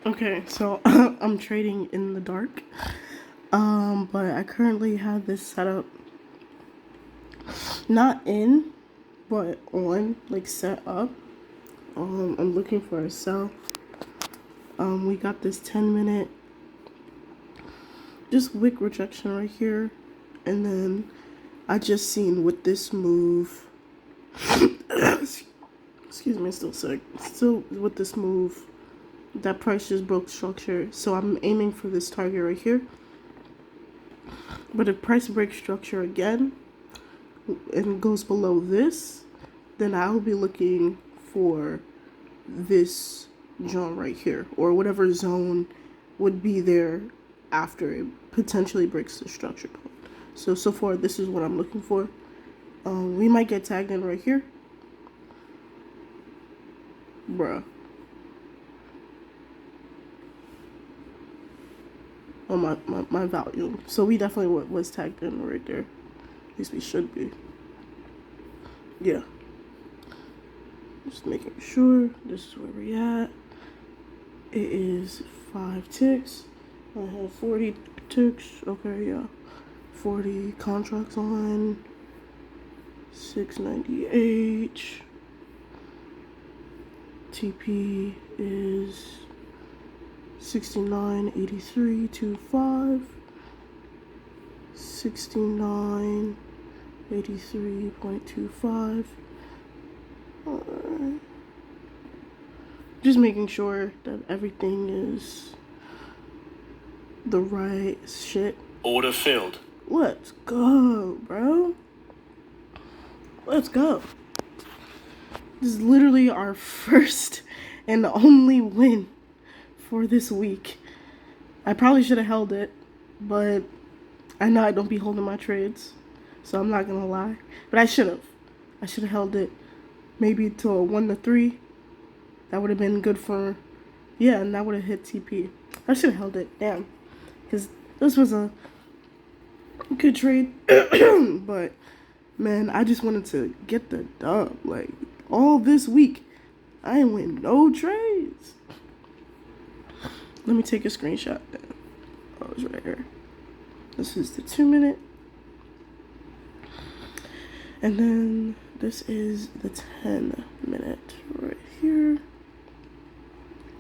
Okay, so I'm trading in the dark. But I currently have this set up not in, but on, like set up. I'm looking for a sell. We got this 10-minute just wick rejection right here. And then I just seen with this move excuse me, still sick. Still with this move, that price just broke structure. So I'm aiming for this target right here. But if price breaks structure again and goes below this, then I will be looking for this zone right here, or whatever zone would be there after it potentially breaks the structure point. So far, this is what I'm looking for. We might get tagged in right here. Bruh. Oh, my volume. So we definitely was tagged in right there. At least we should be. Yeah. Just making sure this is where we at. It is 5 ticks. I have 40 ticks. Okay, yeah. 40 contracts on. 698. TP is 69.8325. 69.83.25. Just making sure that everything is the right shit. Order filled. Let's go, bro. Let's go. This is literally our first and only win for this week. I probably should have held it, but I know I don't be holding my trades, so I'm not gonna lie. But I should have. I should have held it maybe to a 1 to 3. That would have been good for, yeah, and that would have hit TP. I should have held it, damn, because this was a good trade. But man, I just wanted to get the dub. Like all this week, I ain't win no trades. Let me take a screenshot. Oh, it's right here. This is the 2-minute. And then this is the 10-minute right here.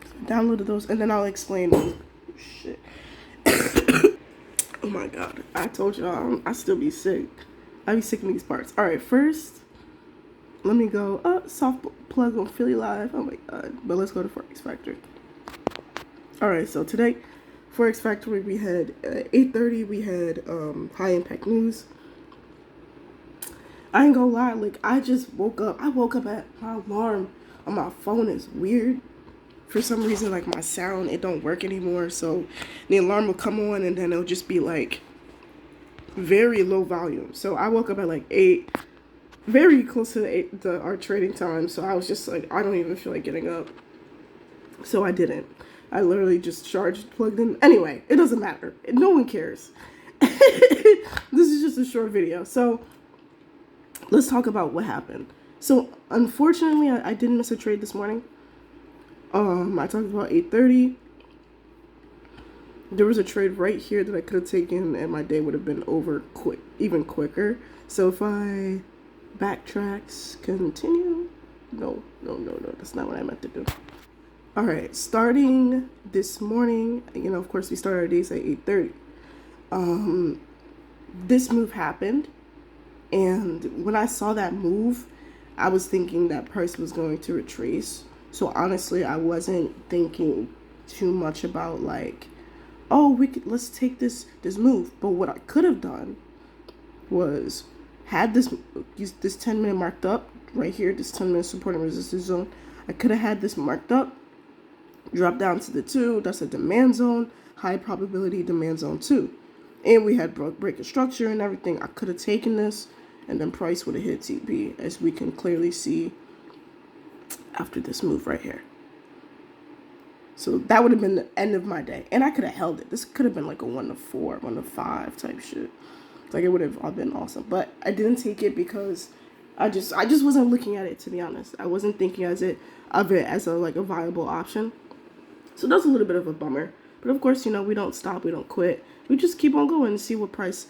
I downloaded those, and then I'll explain. Oh, shit. Oh my god. I told y'all, I still be sick. I be sick in these parts. Alright, first, let me go. Soft plug on Philly Live. Oh my god. But let's go to Forex Factory. Alright, so today, Forex Factory, we had 8:30, we had high impact news. I ain't gonna lie, like I just woke up. I woke up at my alarm on my phone is weird. For some reason, like my sound, it don't work anymore. So the alarm will come on and then it'll just be like very low volume. So I woke up at like 8, very close to our trading time. So I was just like, I don't even feel like getting up. So I didn't. I literally just charged, plugged in. Anyway, it doesn't matter. No one cares. This is just a short video. So let's talk about what happened. So unfortunately, I didn't miss a trade this morning. I talked about 8:30. There was a trade right here that I could have taken, and my day would have been over quick, even quicker. So if I backtracks, continue. No, that's not what I meant to do. All right, starting this morning, of course we started our days at 8:30. This move happened, and when I saw that move, I was thinking that price was going to retrace. So honestly, I wasn't thinking too much about like, oh, let's take this move. But what I could have done was had this 10-minute marked up right here, this 10-minute support and resistance zone. I could have had this marked up, drop down to the 2. That's a demand zone, high probability demand zone 2. And we had break of structure and everything. I could have taken this, and then price would have hit TP, as we can clearly see after this move right here. So that would have been the end of my day. And I could have held it. This could have been like a 1 to 4, 1 to 5 type shit. Like it would have all been awesome. But I didn't take it because I just wasn't looking at it, to be honest. I wasn't thinking of it as a viable option. So that's a little bit of a bummer. But of course, we don't stop, we don't quit. We just keep on going and see what price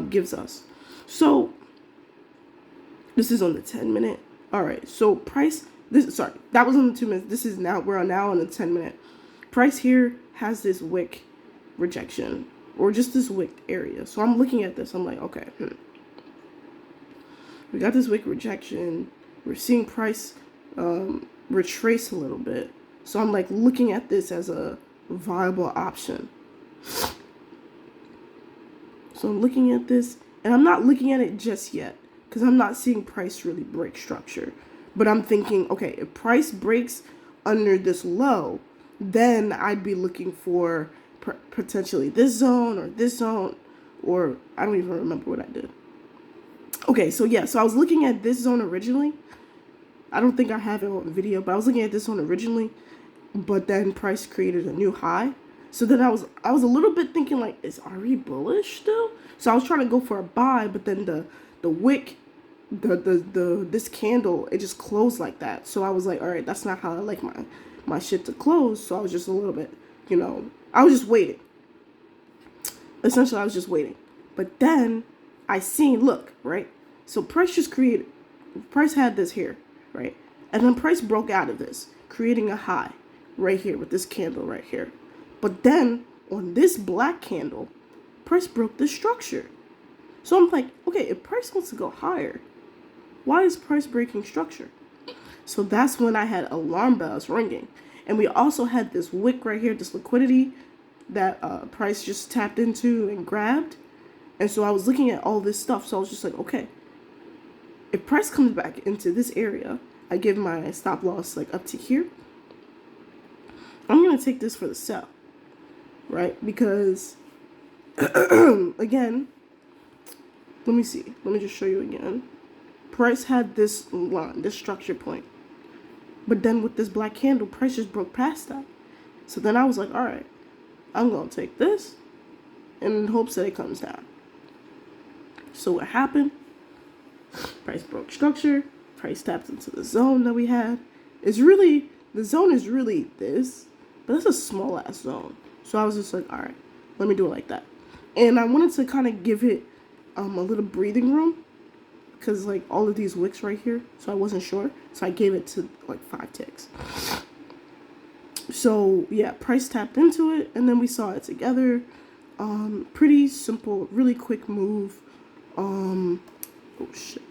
gives us. So this is on the 10-minute. All right, so price, that was on the 2 minutes. This is now, we're now on the 10-minute. Price here has this wick rejection, or just this wick area. So I'm looking at this, I'm like, okay, we got this wick rejection. We're seeing price retrace a little bit. So I'm like looking at this as a viable option. So I'm looking at this, and I'm not looking at it just yet because I'm not seeing price really break structure. But I'm thinking, okay, if price breaks under this low, then I'd be looking for potentially this zone, or I don't even remember what I did. Okay, so yeah, so I was looking at this zone originally. I don't think I have it on video, but I was looking at this zone originally, but then price created a new high. So then I was a little bit thinking like, is RE bullish still? So I was trying to go for a buy, but then the wick, this candle, it just closed like that. So I was like, all right, that's not how I like my shit to close. So I was just a little bit, I was just waiting. Essentially, I was just waiting. But then I seen, look, right? So price had this here, right? And then price broke out of this, creating a high right here with this candle right here. But then on this black candle, price broke the structure. So I'm like, okay, if price wants to go higher, why is price breaking structure? So that's when I had alarm bells ringing. And we also had this wick right here, this liquidity that price just tapped into and grabbed. And so I was looking at all this stuff. So I was just like, okay, if price comes back into this area, I give my stop loss like up to here. I'm going to take this for the sell, right? Because, again, let me see. Let me just show you again. Price had this line, this structure point. But then with this black candle, price just broke past that. So then I was like, all right, I'm going to take this in hopes that it comes down. So what happened? Price broke structure. Price tapped into the zone that we had. The zone is really this, but that's a small ass zone. So I was just like, all right, let me do it like that. And I wanted to kind of give it a little breathing room because like all of these wicks right here. So I wasn't sure. So I gave it to like 5 ticks. So yeah, price tapped into it and then we saw it together. Pretty simple, really quick move. Oh shit.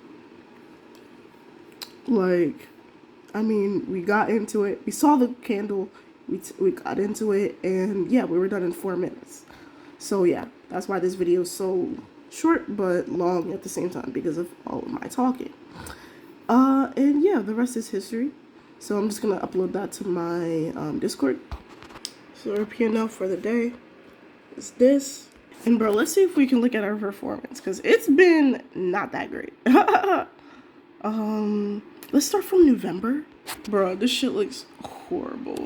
Like, I mean, we got into it. We saw the candle. We got into it, and yeah, we were done in 4 minutes. So yeah, that's why this video is so short but long at the same time because of all of my talking. And yeah, the rest is history. So I'm just gonna upload that to my Discord. So our P&L for the day is this. And bro, let's see if we can look at our performance because it's been not that great. Let's start from November. Bro, this shit looks horrible.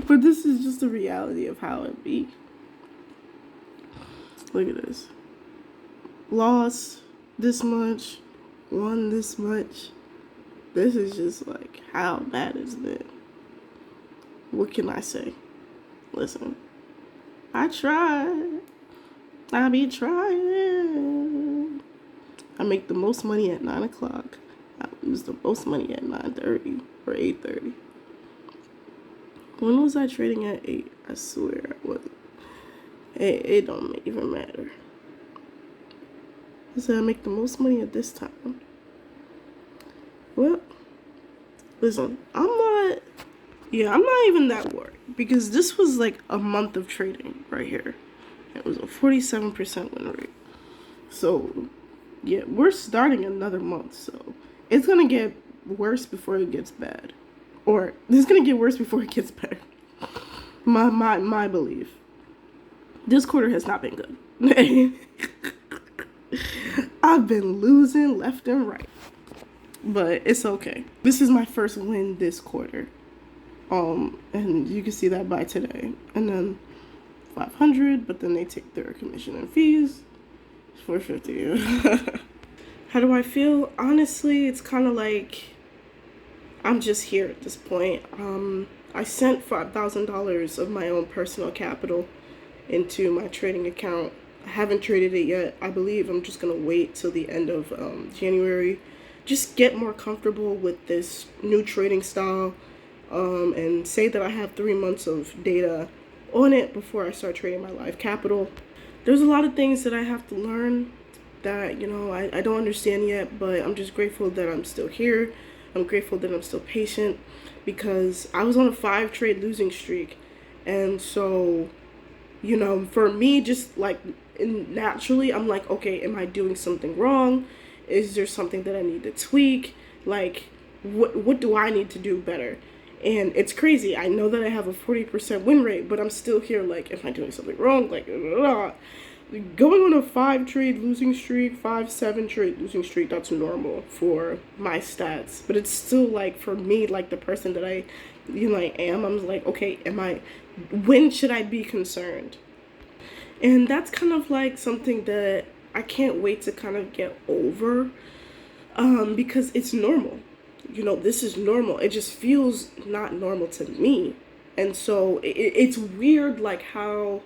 But this is just the reality of how it be. Look at this. Lost this much. Won this much. This is just like how bad it's been. What can I say? Listen. I tried. I be trying. I make the most money at 9 o'clock. I lose the most money at 9:30 or 8:30. When was I trading at 8? I swear I wasn't. It don't even matter. I said I make the most money at this time. Well, listen, I'm not even that worried because this was like a month of trading right here. It was a 47% win rate. So, yeah, we're starting another month, so it's going to get worse before it gets bad. Or it's going to get worse before it gets better. My belief. This quarter has not been good. I've been losing left and right. But it's okay. This is my first win this quarter. And you can see that by today. And then 500, but then they take their commission and fees. 450. How do I feel? Honestly, it's kind of like I'm just here at this point. I sent $5,000 of my own personal capital into my trading account. I haven't traded it yet. I believe I'm just gonna wait till the end of January, just get more comfortable with this new trading style, and say that I have 3 months of data on it before I start trading my live capital. There's a lot of things that I have to learn that, I don't understand yet, but I'm just grateful that I'm still here. I'm grateful that I'm still patient, because I was on a 5 trade losing streak. And so, for me, just like naturally, I'm like, okay, am I doing something wrong? Is there something that I need to tweak? Like, what do I need to do better? And it's crazy. I know that I have a 40% win rate, but I'm still here like, am I doing something wrong? Like, going on a 5 trade losing streak, 5-7 trade losing streak, that's normal for my stats. But it's still like, for me, like the person that I am, I'm like, okay, when should I be concerned? And that's kind of like something that I can't wait to kind of get over, because it's normal. This is normal. It just feels not normal to me. And so it's weird, like how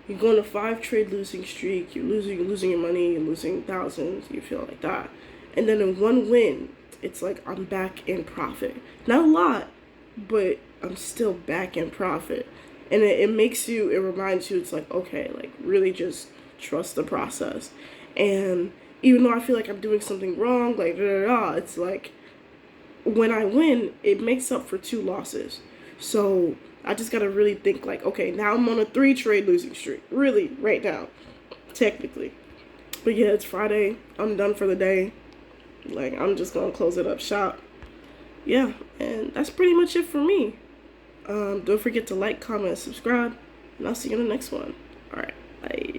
you go on a 5 trade losing streak, you're losing your money, you're losing thousands, you feel like that. And then in one win, it's like I'm back in profit. Not a lot, but I'm still back in profit. And it reminds you, it's like, okay, like really just trust the process. And even though I feel like I'm doing something wrong, like, it's like, when I win, it makes up for 2 losses. So I just gotta really think like, okay, now I'm on a 3 trade losing streak. Really, right now, technically. But yeah, it's Friday. I'm done for the day. Like, I'm just gonna close it up shop. Yeah, and that's pretty much it for me. Don't forget to like, comment, subscribe, and I'll see you in the next one. All right, bye.